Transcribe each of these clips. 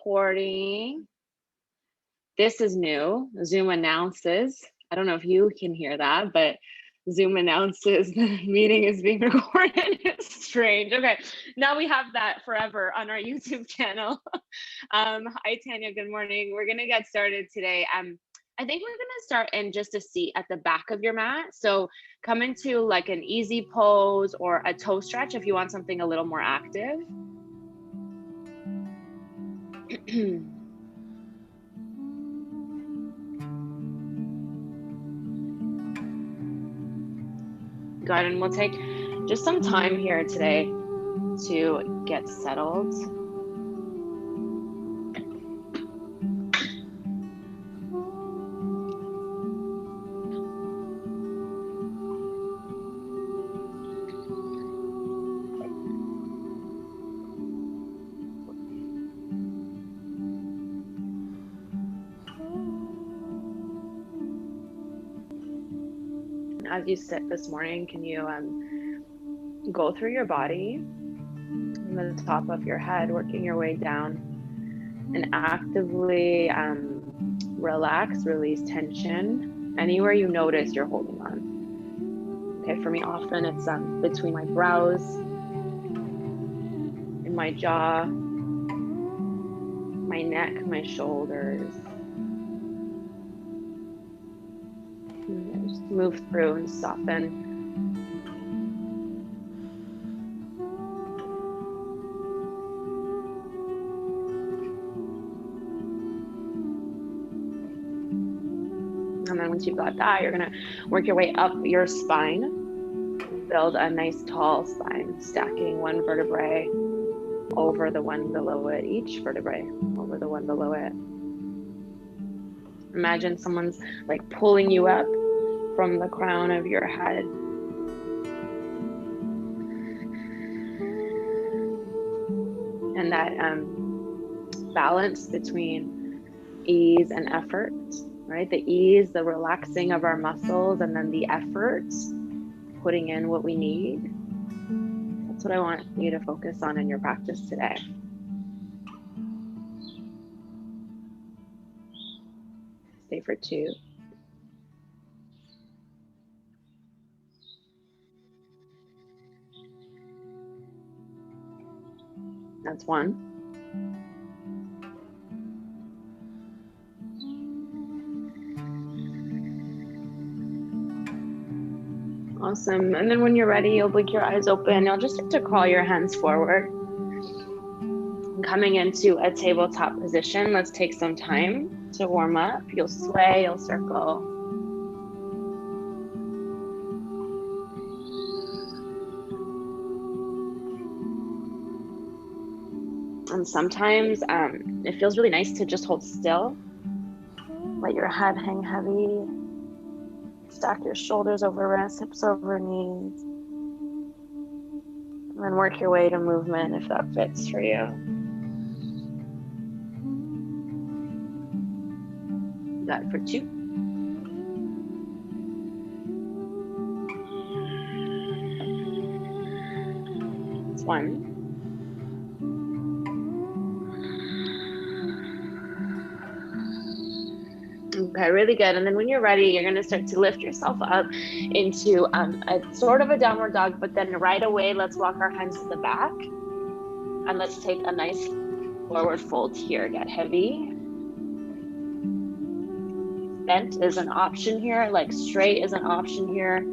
recording. This is new. Zoom announces. I don't know if you can hear that, but Zoom announces the meeting is being recorded. It's strange. Okay, now we have that forever on our YouTube channel. Hi, Tanya. Good morning. We're going to get started today. I think we're going to start in just a seat at the back of your mat. So come into like an easy pose or a toe stretch if you want something a little more active. Good, and we'll take just some time here today to get settled. As you sit this morning, can you go through your body from the top of your head, working your way down, and actively relax, release tension anywhere you notice you're holding on. Okay, for me, often it's between my brows, in my jaw, my neck, my shoulders. Just move through and soften. And then once you've got that, you're gonna work your way up your spine. Build a nice tall spine, stacking one vertebrae over the one below it, each vertebrae over the one below it. Imagine someone's like pulling you up from the crown of your head. And that balance between ease and effort, right? The ease, the relaxing of our muscles, and then the effort, putting in what we need. That's what I want you to focus on in your practice today. Stay for 2. That's 1. Awesome. And then when you're ready, you'll blink your eyes open. You'll just start to crawl your hands forward. Coming into a tabletop position, let's take some time to warm up. You'll sway, you'll circle. And sometimes it feels really nice to just hold still. Let your head hang heavy. Stack your shoulders over wrists, hips over knees. And then work your way to movement if that fits for you. Got it for 2. It's 1. Okay, really good. And then when you're ready, you're going to start to lift yourself up into a sort of a downward dog, but then right away, let's walk our hands to the back. And let's take a nice forward fold here. Get heavy. Bent is an option here, like straight is an option here.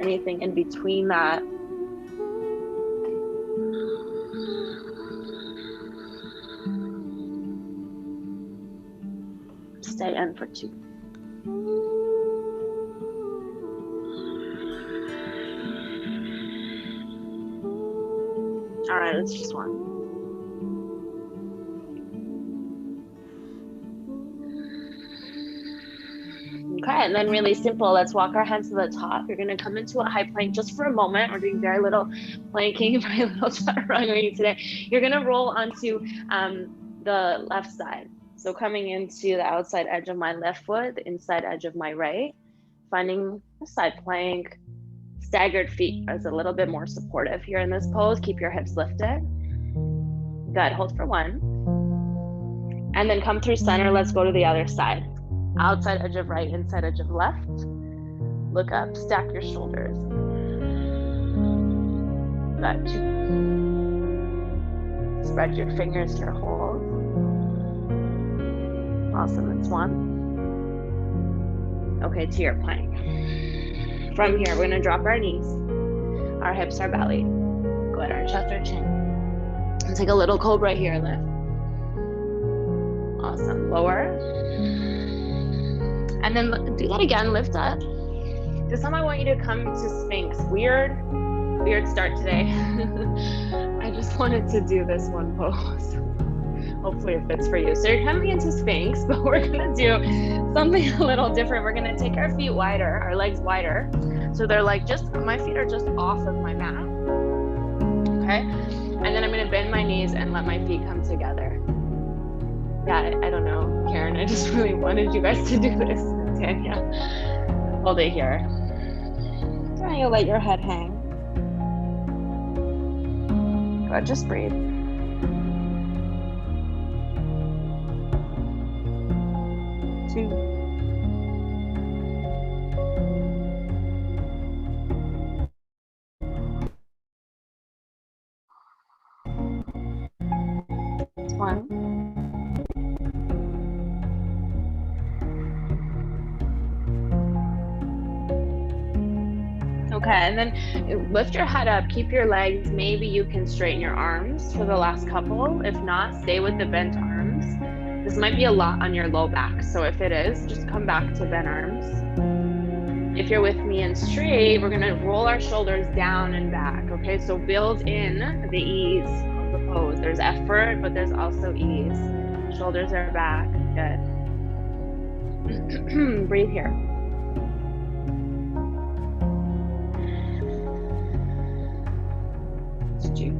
Anything in between that. Stay in for 2. All right, it's just 1. Okay, and then really simple, let's walk our hands to the top. You're gonna come into a high plank just for a moment. We're doing very little planking, very little chaturanga today. You're gonna roll onto the left side. So coming into the outside edge of my left foot, the inside edge of my right, finding a side plank. Staggered feet is a little bit more supportive here in this pose. Keep your hips lifted. Good, hold for 1. And then come through center. Let's go to the other side. Outside edge of right, inside edge of left. Look up, stack your shoulders. Got 2. Spread your fingers here, hold. Awesome, it's 1. Okay, to your plank. From here, we're gonna drop our knees. Our hips are belly. Go ahead, our chest, our chin. And take a little cobra here, lift. Awesome, lower. And then do that again, lift up. This time I want you to come to Sphinx. Weird start today. I just wanted to do this one pose. Hopefully it fits for you. So you're coming into Sphinx, but we're gonna do something a little different. We're gonna take our feet wider, our legs wider. So they're like my feet are just off of my mat. Okay? And then I'm gonna bend my knees and let my feet come together. Yeah, I don't know, Karen, I just really wanted you guys to do this. Tanya, hold it here. And you'll let your head hang. Good, just breathe. 2. 1. Okay, and then lift your head up, keep your legs. Maybe you can straighten your arms for the last couple. If not, stay with the bent arms. This might be a lot on your low back, so if it is, just come back to bent arms. If you're with me and straight, we're gonna roll our shoulders down and back, okay? So build in the ease of the pose. There's effort, but there's also ease. Shoulders are back, good. Breathe here. It's 2.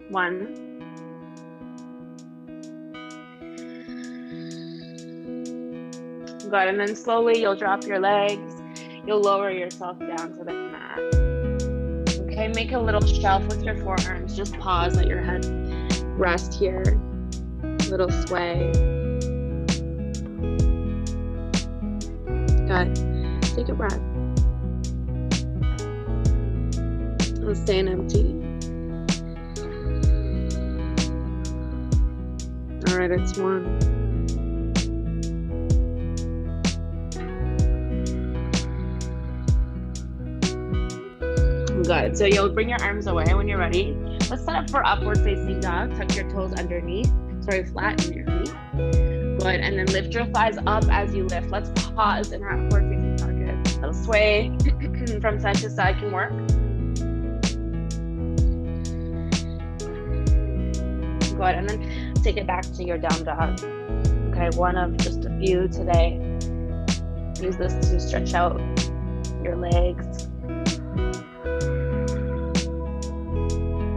1. Good, and then slowly you'll drop your legs. You'll lower yourself down to the mat. Okay, make a little shelf with your forearms. Just pause, let your head rest here. Little sway. Good. Take a breath. And stay empty. All right, it's 1. Good. So you'll bring your arms away when you're ready. Let's set up for upward facing dog. Tuck your toes underneath. Flatten your feet. Good. And then lift your thighs up as you lift. Let's pause in our upward facing dog. Good. Little sway from side to side can work. Good. And then take it back to your down dog. Okay. One of just a few today. Use this to stretch out your legs.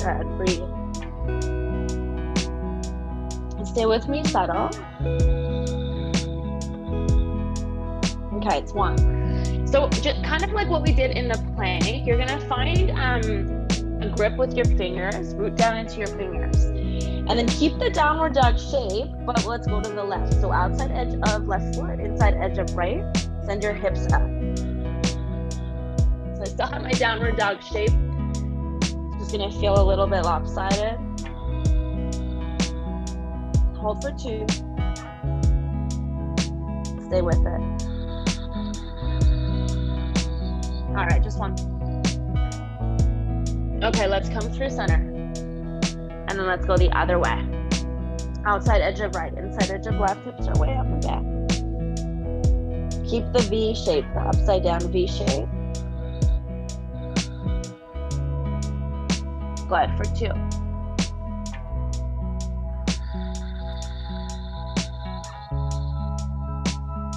Good, breathe. And stay with me, settle. Okay, it's 1. So just kind of like what we did in the plank, you're gonna find a grip with your fingers, root down into your fingers. And then keep the downward dog shape, but let's go to the left. So outside edge of left foot, inside edge of right, send your hips up. So I still have my downward dog shape. Just gonna feel a little bit lopsided. Hold for 2. Stay with it. All right, just 1. Okay, let's come through center. And then let's go the other way. Outside edge of right, inside edge of left, hips are way up and back. Keep the V shape, the upside down V shape. Good, for 2.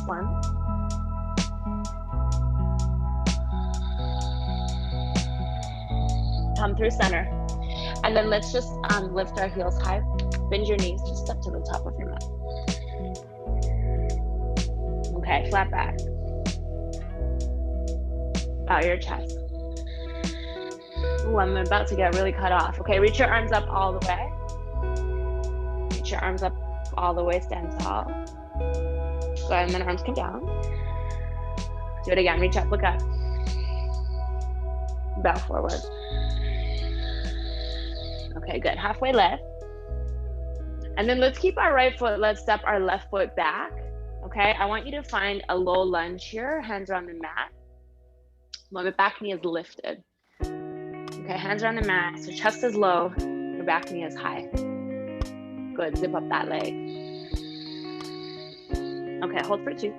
1. Come through center. And then let's just lift our heels high. Bend your knees, just step to the top of your mat. Okay, flat back. Bow your chest. Ooh, I'm about to get really cut off. Okay, reach your arms up all the way. Reach your arms up all the way, stand tall. Go ahead, and then arms come down. Do it again, reach up, look up. Bow forward. Okay, good, halfway lift. And then let's keep our right foot, let's step our left foot back. Okay, I want you to find a low lunge here, hands are on the mat. Lower back knee is lifted. Okay, hands are on the mat, so chest is low, your back knee is high. Good, zip up that leg. Okay, hold for 2.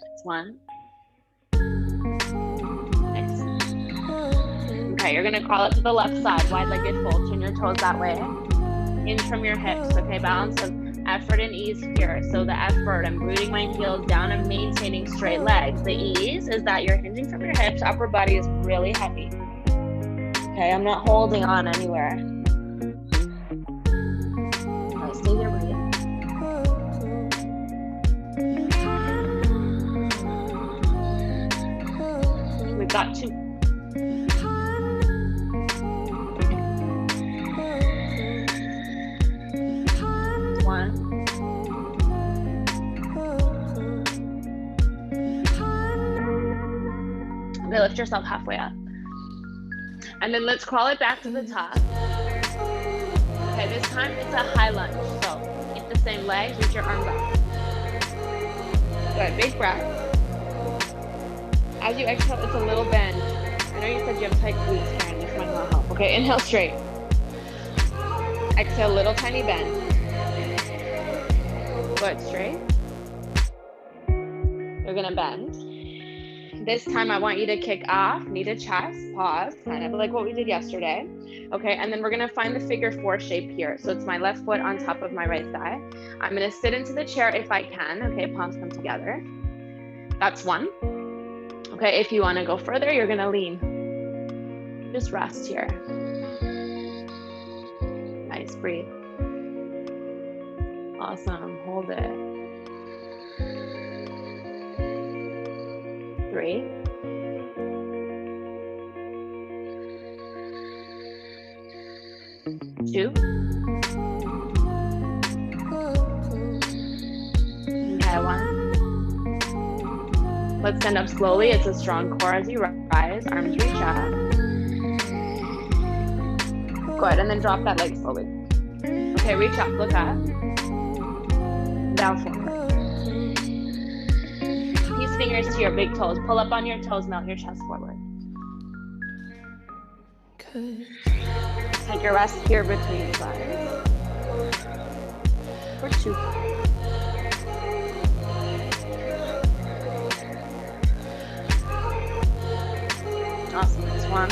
That's 1. Nice. Okay, you're gonna crawl it to the left side, wide-legged fold, turn your toes that way. In from your hips, okay, balance of effort and ease here. So the effort, I'm rooting my heels down and maintaining straight legs. The ease is that you're hinging from your hips, upper body is really heavy. Okay, I'm not holding on anywhere. Right, stay here, breathe. We've got 2. 1. Okay, lift yourself halfway up. And then let's crawl it back to the top. Okay, this time it's a high lunge. So keep the same legs, reach your arms up. Good, big breath. As you exhale, it's a little bend. I know you said you have tight glutes, Karen, this might not help. Okay, inhale straight. Exhale, little tiny bend. Good, straight. You're gonna bend. This time I want you to kick off, knee to chest, pause, kind of like what we did yesterday. Okay, and then we're gonna find the figure 4 shape here. So it's my left foot on top of my right thigh. I'm gonna sit into the chair if I can. Okay, palms come together. That's 1. Okay, if you wanna go further, you're gonna lean. Just rest here. Nice, breathe. Awesome, hold it. 3. 2. Okay, 1. Let's stand up slowly. It's a strong core as you rise. Arms reach up. Good, and then drop that leg slowly. Okay, reach up, look up. Down forward. Peace fingers to your big toes. Pull up on your toes, melt your chest forward. Take your rest here between sides. For 2. Awesome, that's 1.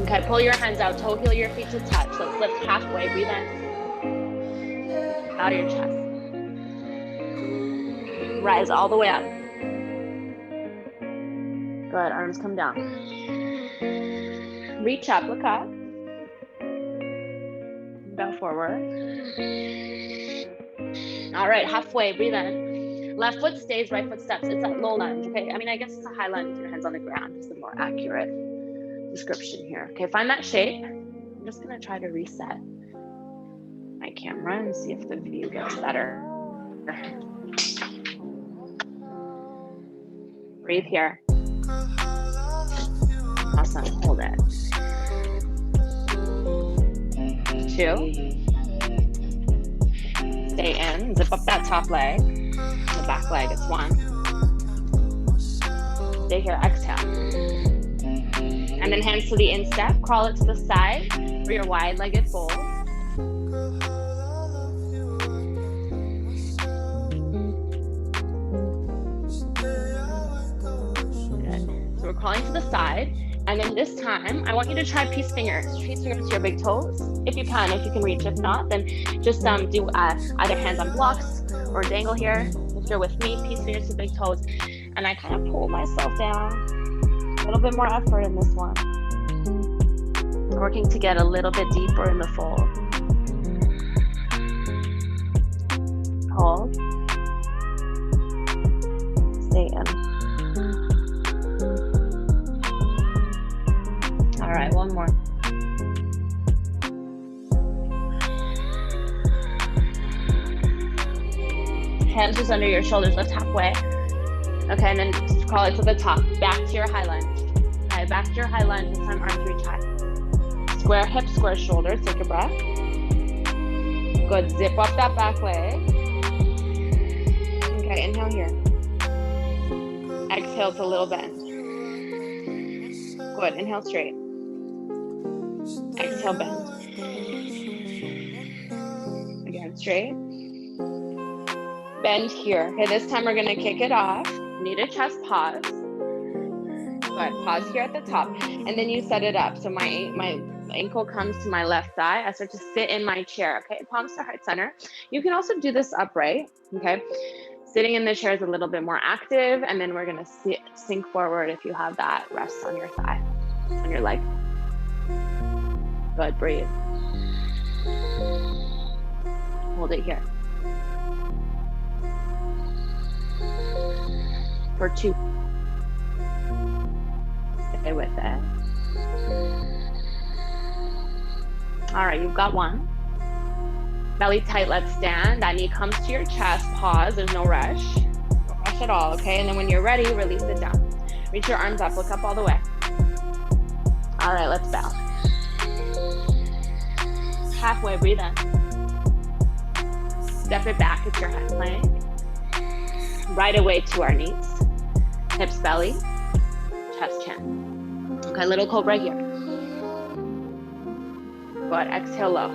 Okay, pull your hands out, toe heel your feet to touch. Let's lift halfway, breathe in. Out of your chest. Rise all the way up. Good, arms come down. Reach up, look up. Bow forward. All right, halfway, breathe in. Left foot stays, right foot steps. It's a low lunge, okay? I mean, I guess it's a high lunge with your hands on the ground. It's the more accurate description here. Okay, find that shape. I'm just gonna try to reset my camera and see if the view gets better. Breathe here. Awesome, hold it. 2. Stay in, zip up that top leg. The back leg, it's 1. Stay here, exhale. And then hands to the instep, crawl it to the side for your wide-legged fold. Good. So we're crawling to the side, and then this time, I want you to try peace fingers. Peace fingers to your big toes, if you can reach. If not, then just do either hands on blocks or dangle here. If you're with me, peace fingers to big toes, and I kind of pull myself down. A little bit more effort in this one. Working to get a little bit deeper in the fold. Hands just under your shoulders, lift halfway. Okay, and then crawl it to the top. Back to your high lunge. Okay, back to your high lunge. This time arms reach high. Square hips, square shoulders. Take a breath. Good. Zip up that back leg. Okay, inhale here. Exhale to a little bend. Good. Inhale straight. Exhale bend. Again, straight. Bend here. Okay, this time we're going to kick it off. Knee to chest pause. Good. Pause here at the top. And then you set it up. So my ankle comes to my left thigh. I start to sit in my chair. Okay, palms to heart center. You can also do this upright. Okay. Sitting in the chair is a little bit more active, and then we're gonna sink forward if you have that. Rest on your thigh, on your leg. Good, breathe. Hold it here. For 2. Stay with it. All right, you've got 1. Belly tight, let's stand. That knee comes to your chest, pause, there's no rush. No rush at all, okay? And then when you're ready, release it down. Reach your arms up, look up all the way. All right, let's bow. Halfway, breathe in. Step it back, it's your high plank. Right away to our knees. Hips, belly, chest, chin. Okay, little cobra here. Good, exhale low.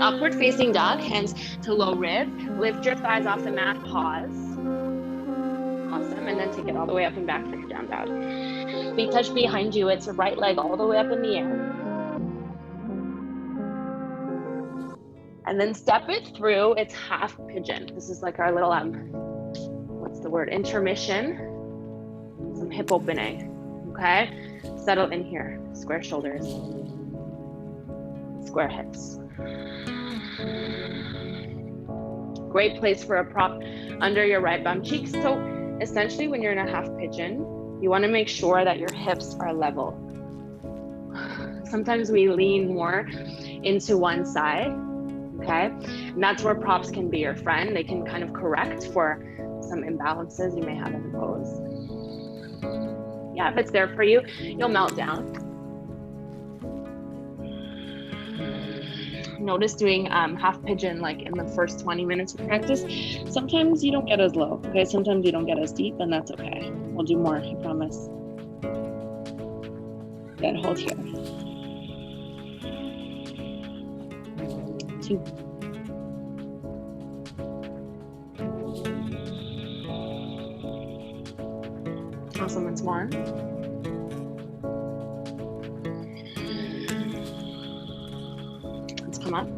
Upward facing dog, hands to low rib. Lift your thighs off the mat, pause. Awesome, and then take it all the way up and back for your down dog. Feet touch behind you, it's your right leg all the way up in the air. And then step it through, it's half pigeon. This is like our little, what's the word, intermission. Some hip opening, okay? Settle in here, square shoulders, square hips. Great place for a prop under your right bum cheek. So essentially when you're in a half pigeon, you want to make sure that your hips are level. Sometimes we lean more into one side, okay? And that's where props can be your friend. They can kind of correct for some imbalances you may have in the pose. Yeah, if it's there for you, you'll melt down. Notice doing half pigeon like in the first 20 minutes of practice. Sometimes you don't get as low, okay? Sometimes you don't get as deep, and that's okay. We'll do more, I promise. Good, hold here. 2. Awesome, that's 1. Come up.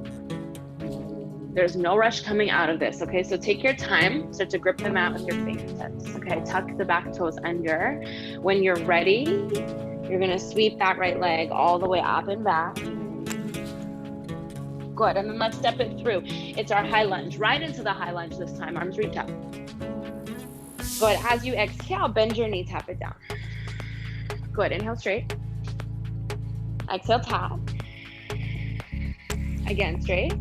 There's no rush coming out of this, okay? So take your time, start to grip the mat with your fingertips, okay? Tuck the back toes under. When you're ready, you're gonna sweep that right leg all the way up and back. Good, and then let's step it through. It's our high lunge, right into the high lunge this time, arms reach up. Good, as you exhale, bend your knee, tap it down. Good, inhale straight. Exhale, tap. Again, straight.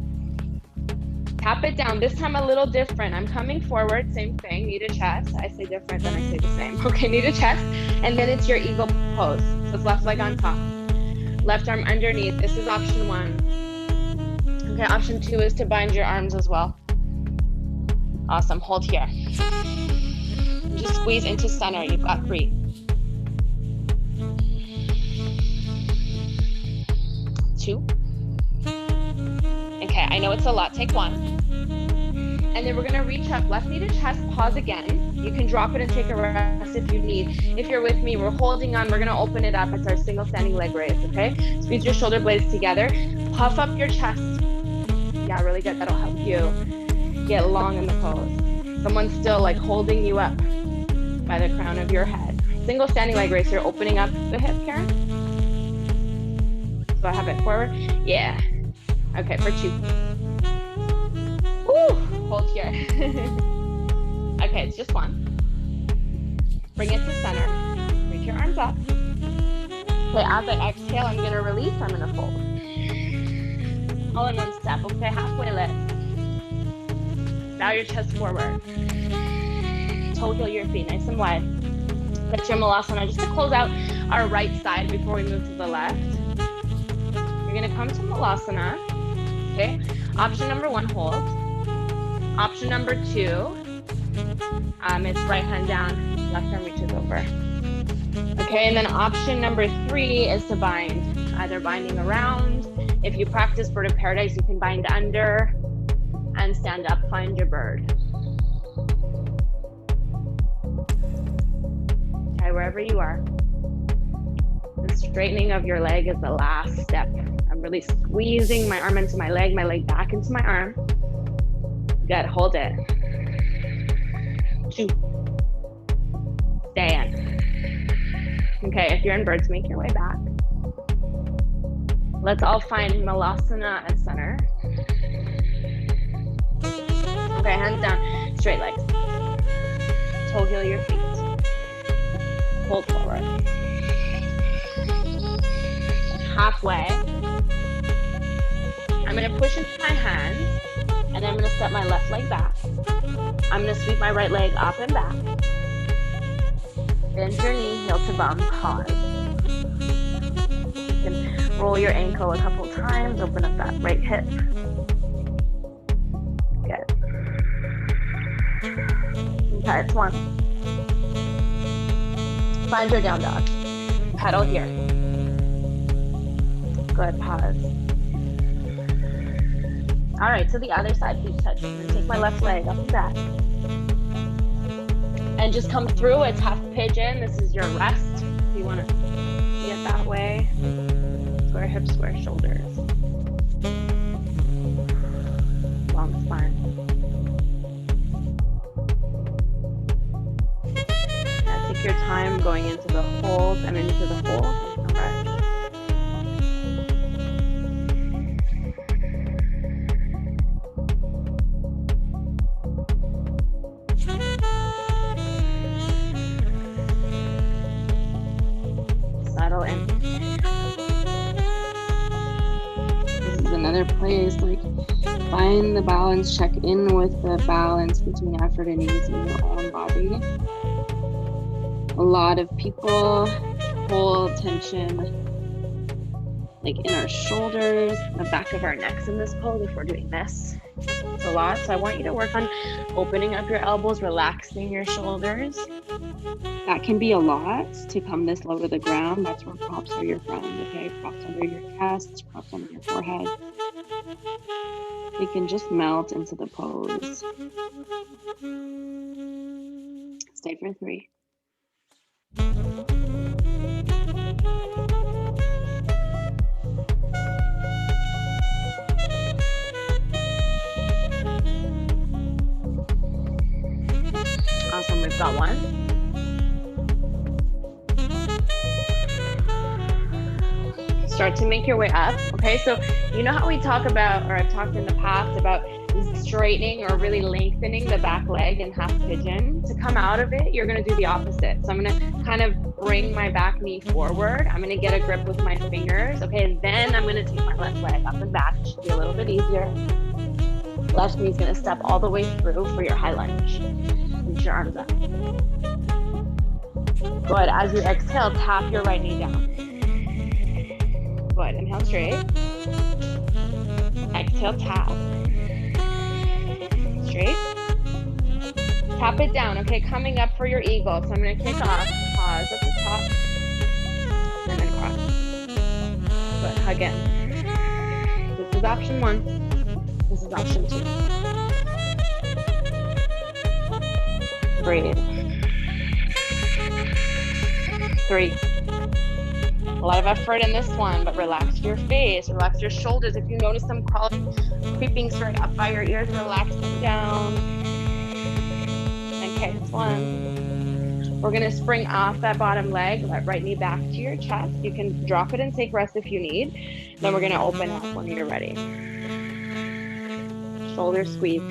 Tap it down. This time a little different. I'm coming forward, same thing, knee to chest. I say different, then I say the same. Okay, knee to chest, and then it's your eagle pose. So it's left leg on top. Left arm underneath. This is option 1. Okay, option 2 is to bind your arms as well. Awesome, hold here. Just squeeze into center, you've got 3. 2. Okay, I know it's a lot, take 1. And then we're gonna reach up, left knee to chest, pause again. You can drop it and take a rest if you need. If you're with me, we're holding on, we're gonna open it up. It's our single standing leg raise, okay? Squeeze your shoulder blades together. Puff up your chest. Yeah, really good, that'll help you get long in the pose. Someone's still like holding you up by the crown of your head. Single standing leg raise, you're opening up the hip, Karen. So I have it forward, yeah. Okay, for 2. Woo, hold here. Okay, it's just 1. Bring it to center. Reach your arms up. Okay, as I exhale, I'm gonna release, I'm gonna fold. All in one step, okay, halfway lift. Bow your chest forward. Toe heel your feet nice and wide. Get your malasana just to close out our right side before we move to the left. You're gonna come to malasana, okay? Option number 1, hold. Option number 2, it's right hand down, left arm reaches over. Okay, and then option number 3 is to bind, either binding around. If you practice bird of paradise, you can bind under and stand up, find your bird. Okay, wherever you are. The straightening of your leg is the last step. I'm really squeezing my arm into my leg back into my arm. Good, hold it. 2. Stay in. Okay, if you're in birds, make your way back. Let's all find malasana at center. Okay, hands down, straight legs. Toe heel your feet. Hold forward. Halfway. I'm gonna push into my hands, and then I'm gonna step my left leg back. I'm gonna sweep my right leg up and back. Bend your knee, heel to bum, pause. You can roll your ankle a couple times, open up that right hip. Good. Okay, it's 1. Find your down dog. Pedal here. Good, pause. All right, to the other side, feet touch. I'm gonna take my left leg up and back. And just come through, it's half pigeon. This is your rest. If you wanna see it that way. Square hips, square shoulders. Long spine. Now take your time going into the hold and into the hold. All right. Settle in. This is another place, like, find the balance, check in with the balance between effort and ease in your own body. A lot of people hold tension like in our shoulders, the back of our necks in this pose if we're doing this. It's a lot, so I want you to work on opening up your elbows, relaxing your shoulders. That can be a lot to come this low to the ground. That's where props are your friend, okay? Props under your chest, props under your forehead. They can just melt into the pose. Stay for 3. Awesome, we've got 1. Start to make your way up, okay? So you know how we talk about, or I've talked in the past about straightening or really lengthening the back leg in half pigeon? To come out of it, you're gonna do the opposite. So I'm gonna kind of bring my back knee forward. I'm gonna get a grip with my fingers, okay? And then I'm gonna take my left leg up and back. It should be a little bit easier. Left knee's gonna step all the way through for your high lunge. Reach your arms up. Good, as you exhale, tap your right knee down. Good, inhale straight. Exhale, tap. Straight. Tap it down, okay? Coming up for your eagle. So I'm gonna kick off, pause at the top, and then cross. Good, hug in. This is option 1. This is option 2. Breathe. 3. A lot of effort in this one, but relax your face, relax your shoulders. If you notice them creeping straight up by your ears, relax them down. Okay, it's 1. We're gonna spring off that bottom leg, let right knee back to your chest. You can drop it and take rest if you need. Then we're gonna open up when you're ready. Shoulder squeeze,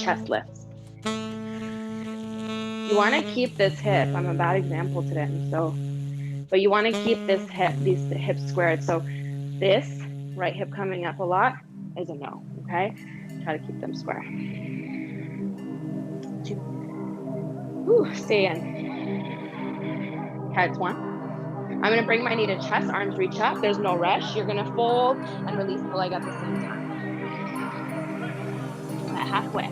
chest lifts. You wanna keep this hip. I'm a bad example today, but you want to keep this hip, these hips squared. So this right hip coming up a lot is a no, okay? Try to keep them square. 2. Ooh, stay in. Okay, it's 1. I'm gonna bring my knee to chest, arms reach up. There's no rush. You're gonna fold and release the leg at the same time. Okay, halfway.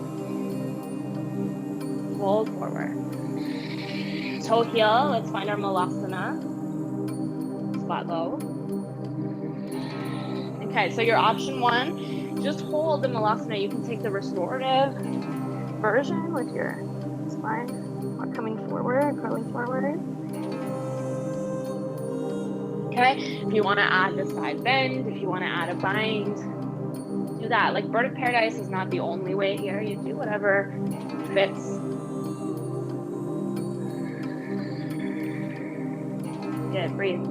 Fold forward. Toe heel, let's find our malasana. Squat low. Okay, so your option 1, just hold the malasana. You can take the restorative version with your spine coming forward, curling forward. Okay, if you want to add the side bend, if you want to add a bind, do that. Like bird of paradise is not the only way here. You do whatever fits. Good, breathe.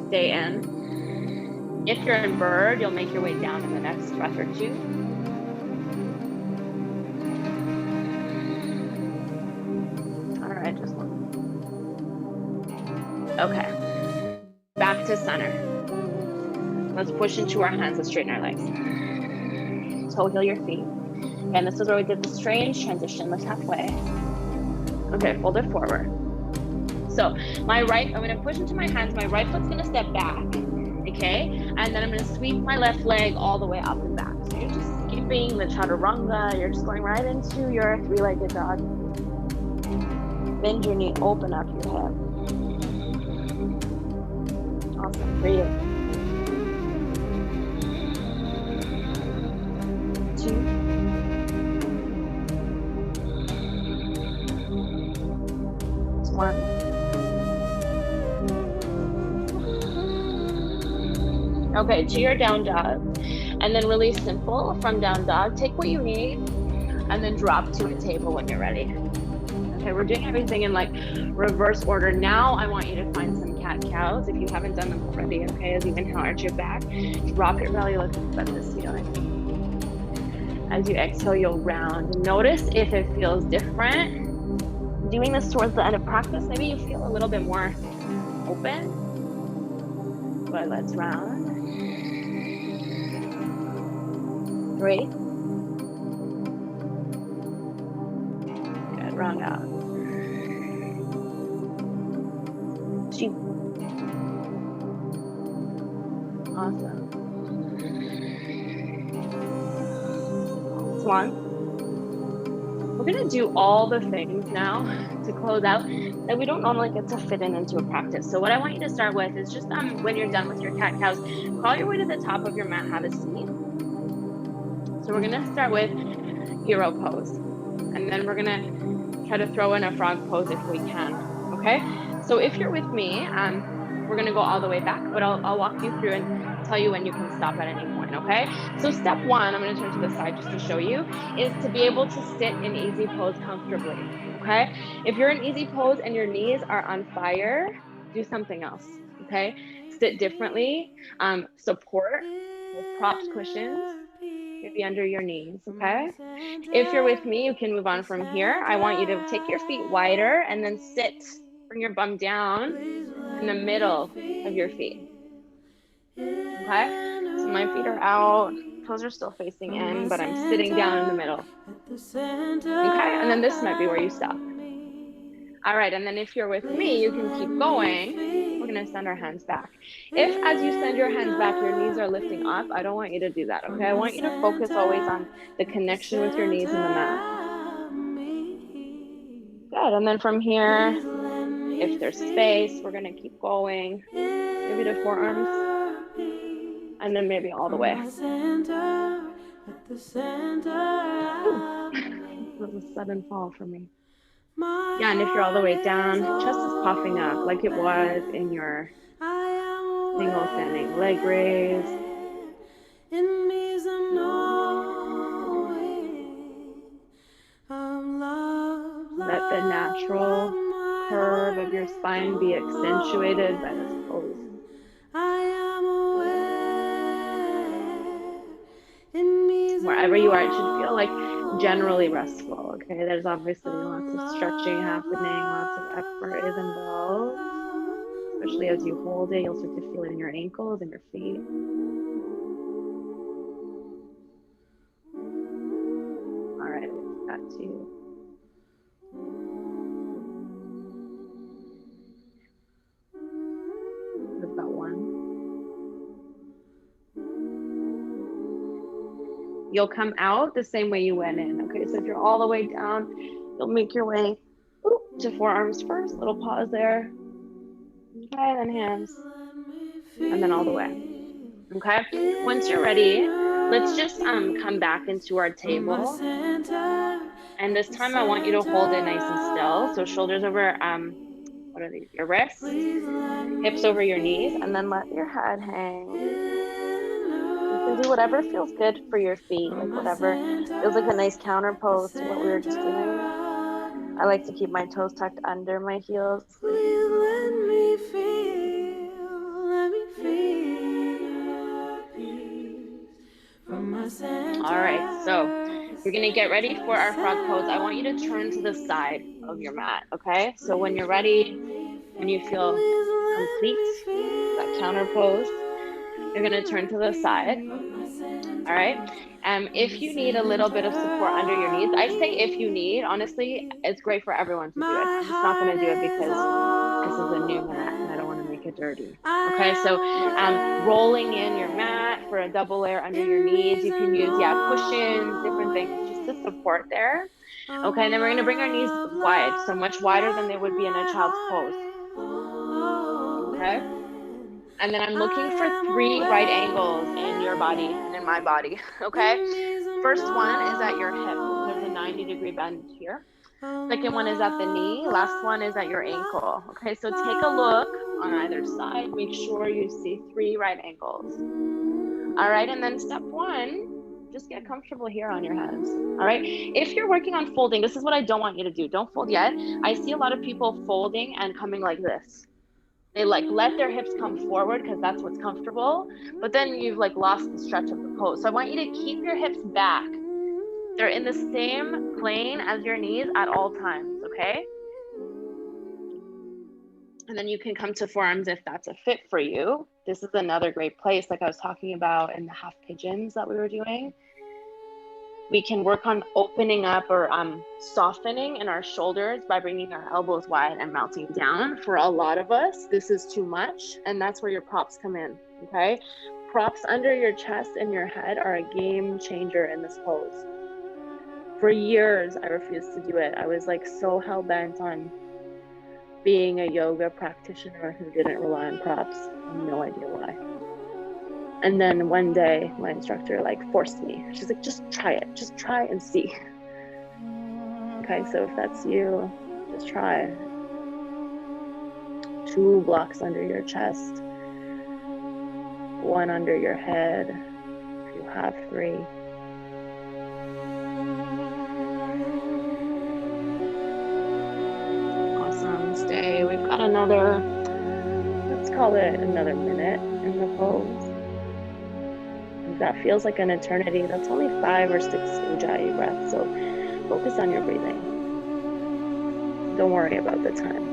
Stay in. If you're in bird, you'll make your way down in the next breath or 2. All right, just one. Okay, back to center. Let's push into our hands. Let's straighten our legs. Toe heel your feet. And this is where we did the strange transition. Let's halfway. Okay, fold it forward. So my right, I'm gonna push into my hands. My right foot's gonna step back, okay? And then I'm gonna sweep my left leg all the way up and back. So you're just skipping the chaturanga. You're just going right into your 3-legged dog. Bend your knee, open up your hip. Awesome, breathe. 2. 1. Okay, to your down dog. And then really simple from down dog. Take what you need and then drop to a table when you're ready. Okay, we're doing everything in like reverse order. Now I want you to find some cat-cows if you haven't done them already, okay? As you inhale, arch your back, drop your belly, look at the ceiling. As you exhale, you'll round. Notice if it feels different. Doing this towards the end of practice, maybe you feel a little bit more open. But let's round. 3. Good, round out. 2. Awesome. 1. We're gonna do all the things now to close out that we don't normally get to fit into a practice. So what I want you to start with is just when you're done with your cat-cows, crawl your way to the top of your mat, have a seat. So we're gonna start with hero pose. And then we're gonna try to throw in a frog pose if we can, okay? So if you're with me, we're gonna go all the way back, but I'll walk you through and tell you when you can stop at any point, okay? So step 1, I'm gonna turn to the side just to show you, is to be able to sit in easy pose comfortably, okay? If you're in easy pose and your knees are on fire, do something else, okay? Sit differently, support with propped cushions, maybe under your knees, okay? If you're with me, you can move on from here. I want you to take your feet wider and then sit, bring your bum down in the middle of your feet, okay? So my feet are out, toes are still facing in, but I'm sitting down in the middle, okay? And then this might be where you stop. All right, and then if you're with me, you can keep going. We're gonna send our hands back. If as you send your hands back, your knees are lifting up, I don't want you to do that, okay? I want you to focus always on the connection with your knees and the mat. Good, and then from here, if there's space, we're gonna keep going. Maybe to forearms, and then maybe all the way. That was a sudden fall for me. Yeah, and if you're all the way down, chest is puffing up like it was in your single standing leg raise. Let the natural curve of your spine be accentuated by this pose. Wherever you are, it should feel like generally restful, okay? There's obviously lots of stretching happening, lots of effort is involved. Especially as you hold it, you'll start to feel it in your ankles and your feet. All right, 2. We've got 1. You'll come out the same way you went in. Okay, so if you're all the way down, you'll make your way to forearms first. Little pause there. Okay, then hands, and then all the way. Okay, once you're ready, let's just come back into our table. And this time I want you to hold it nice and still. So shoulders over, what are these? Your wrists, hips over your knees, and then let your head hang. You can do whatever feels good for your feet, like whatever feels like a nice counter pose to what we were just doing. I like to keep my toes tucked under my heels. Please let me feel from my center. All right, so we're gonna get ready for our frog pose. I want you to turn to the side of your mat, okay? So when you're ready, when you feel complete, that counter pose, you're gonna turn to the side. All right. If you need a little bit of support under your knees, I say if you need, honestly, it's great for everyone to do it. I'm just not going to do it because this is a new mat and I don't want to make it dirty. Okay, so rolling in your mat for a double layer under your knees. You can use, cushions, different things just to support there. Okay, and then we're going to bring our knees wide, so much wider than they would be in a child's pose. Okay. And then I'm looking for 3 right angles in your body and in my body, okay? First one is at your hip. There's a 90-degree bend here. Second one is at the knee. Last one is at your ankle, okay? So take a look on either side. Make sure you see 3 right angles. All right, and then step 1, just get comfortable here on your hands, all right? If you're working on folding, this is what I don't want you to do. Don't fold yet. I see a lot of people folding and coming like this. They like let their hips come forward because that's what's comfortable, but then you've like lost the stretch of the pose. So I want you to keep your hips back. They're in the same plane as your knees at all times, okay? And then you can come to forearms if that's a fit for you. This is another great place, like I was talking about in the half pigeons that we were doing. We can work on opening up or softening in our shoulders by bringing our elbows wide and mounting down. For a lot of us, this is too much, and that's where your props come in, okay? Props under your chest and your head are a game changer in this pose. For years, I refused to do it. I was like so hell-bent on being a yoga practitioner who didn't rely on props. I have no idea why. And then one day my instructor like forced me. She's like, just try it. Just try and see. Okay, so if that's you, just try. 2 blocks under your chest, 1 under your head, if you have 3. Awesome, stay. We've got another, let's call it another minute in the pose. That feels like an eternity. That's only 5 or 6 Ujjayi breaths, so focus on your breathing. Don't worry about the time.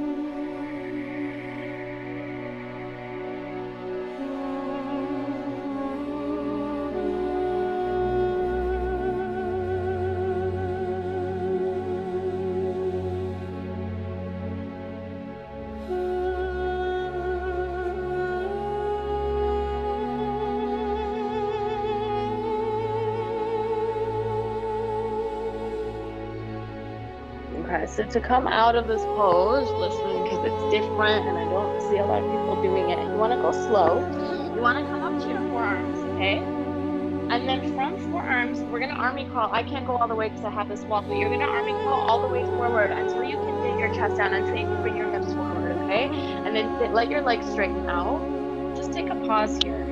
Okay, so to come out of this pose, listen, because it's different and I don't see a lot of people doing it. You want to go slow. You want to come up to your forearms, okay? And then from forearms, we're going to army crawl. I can't go all the way because I have this wall, but you're going to army crawl all the way forward until you can get your chest down, until you can bring your hips forward, okay? And then let your legs straighten out. Just take a pause here,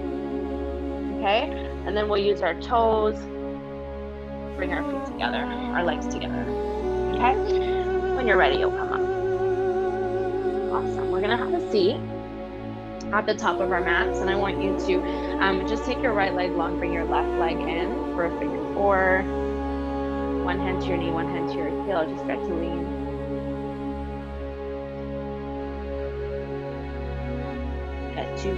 okay? And then we'll use our toes, bring our feet together, our legs together, okay? When you're ready, you'll come up. Awesome. We're going to have a seat at the top of our mats, and I want you to just take your right leg long, bring your left leg in for a figure 4. 1 hand to your knee, 1 hand to your heel. Just start to lean. At 2.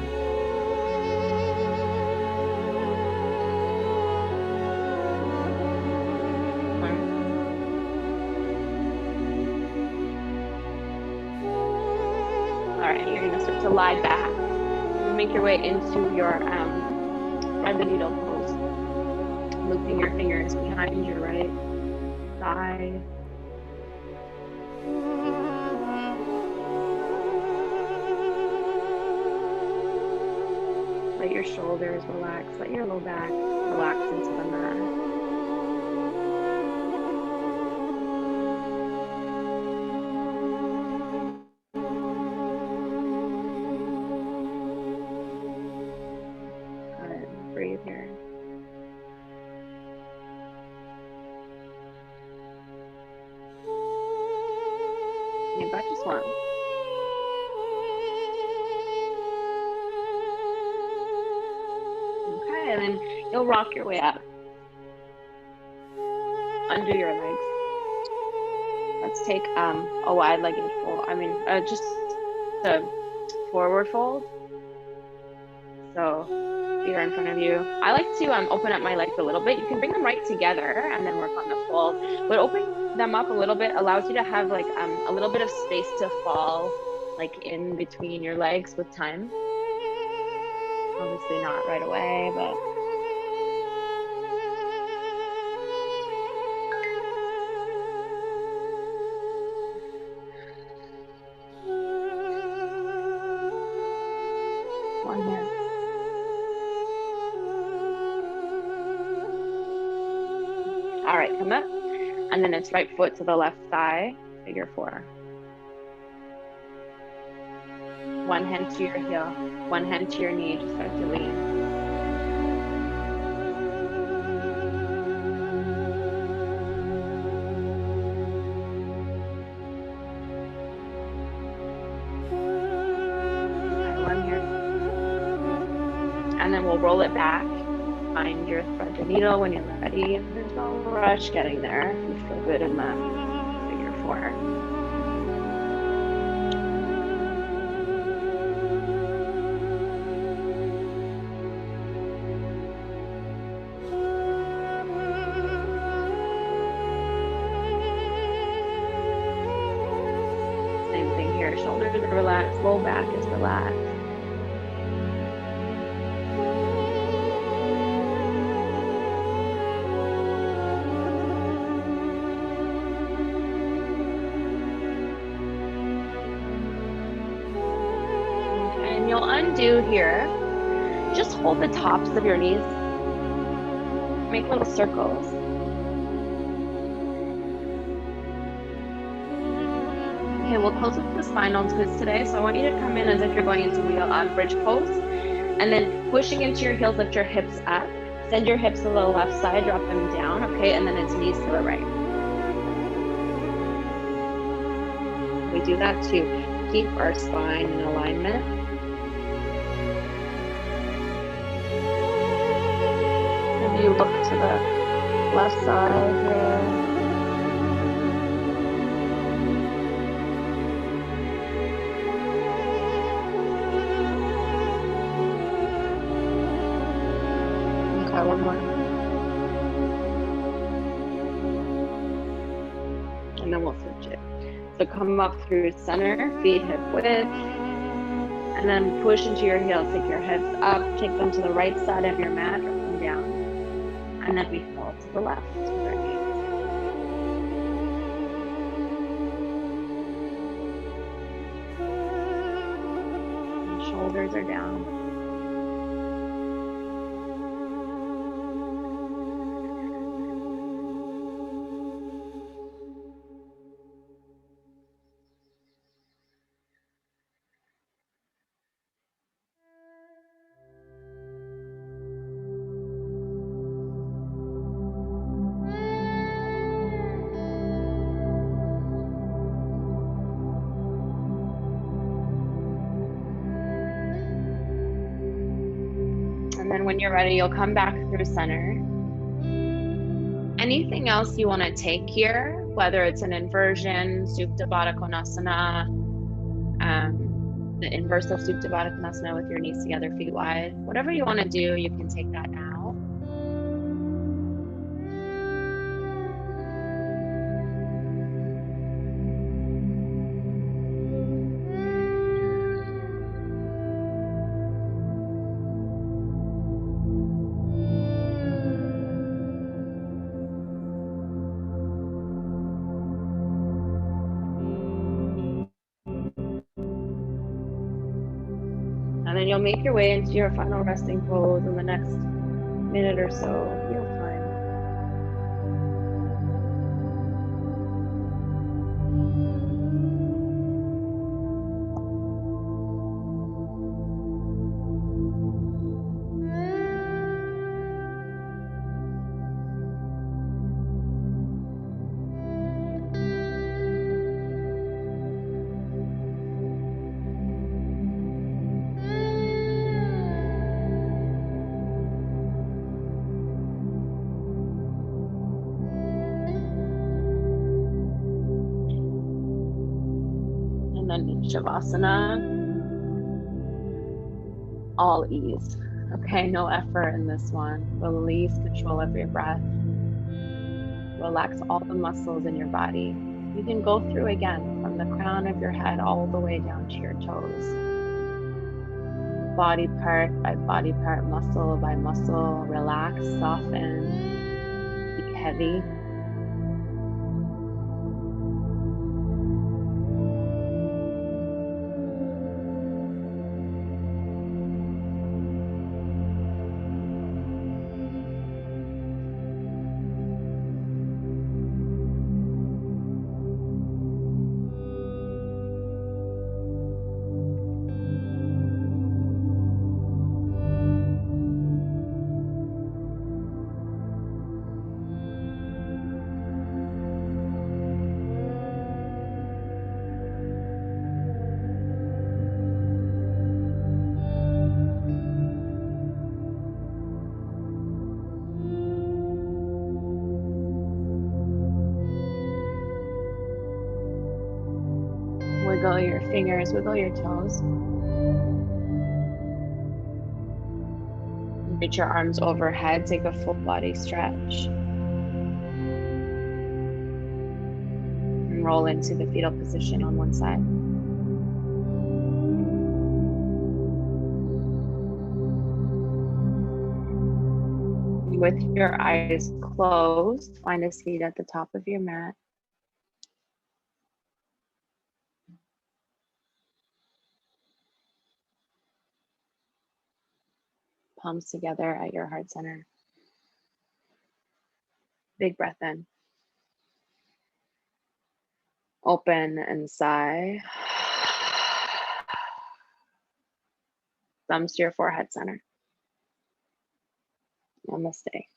1. lie back. You make your way into your thread the needle pose, looping your fingers behind your right thigh. Let your shoulders relax, let your low back relax into the mat. Good, breathe here. Deep breath, just one. Okay, and then you'll rock your way up under your legs. Let's take a wide-legged fold. Just a forward fold. So feet are in front of you. I like to open up my legs a little bit. You can bring them right together and then work on the fold. But opening them up a little bit allows you to have like a little bit of space to fall like in between your legs with time. Obviously not right away, but one here. All right, come up. And then it's right foot to the left thigh, figure four. One hand to your heel, one hand to your knee, just start to lean. One here. And then we'll roll it back. Find your thread the needle when you're ready. There's no rush getting there. You feel good in that figure four. Same thing here. Shoulders are relaxed. Low back is relaxed. You'll undo here. Just hold the tops of your knees. Make little circles. Okay, we'll close with the spinal twist today. So I want you to come in as if you're going into wheel bridge pose. And then pushing into your heels, lift your hips up. Send your hips to the left side, drop them down. Okay, and then it's knees to the right. We do that to keep our spine in alignment. You look to the left side here. Okay, one more. And then we'll switch it. So come up through center, feet hip width. And then push into your heels. Take your hips up, take them to the right side of your mat, drop them down. And then we fall to the left with our knees. And shoulders are down. And then when you're ready, you'll come back through center. Anything else you want to take here, whether it's an inversion, Supta Baddha Konasana, the inverse of Supta Baddha Konasana with your knees together, feet wide, whatever you want to do, you can take that now. you'll make your way into your final resting pose in the next minute or so of your time. And then Shavasana, all ease. Okay, no effort in this one. Release control of your breath. Relax all the muscles in your body. You can go through again from the crown of your head all the way down to your toes. Body part by body part, muscle by muscle. Relax, soften, be heavy. Wiggle your fingers, wiggle your toes. Reach your arms overhead, take a full body stretch. And roll into the fetal position on one side. With your eyes closed, find a seat at the top of your mat. Palms together at your heart center. Big breath in. Open and sigh. Thumbs to your forehead center. Namaste.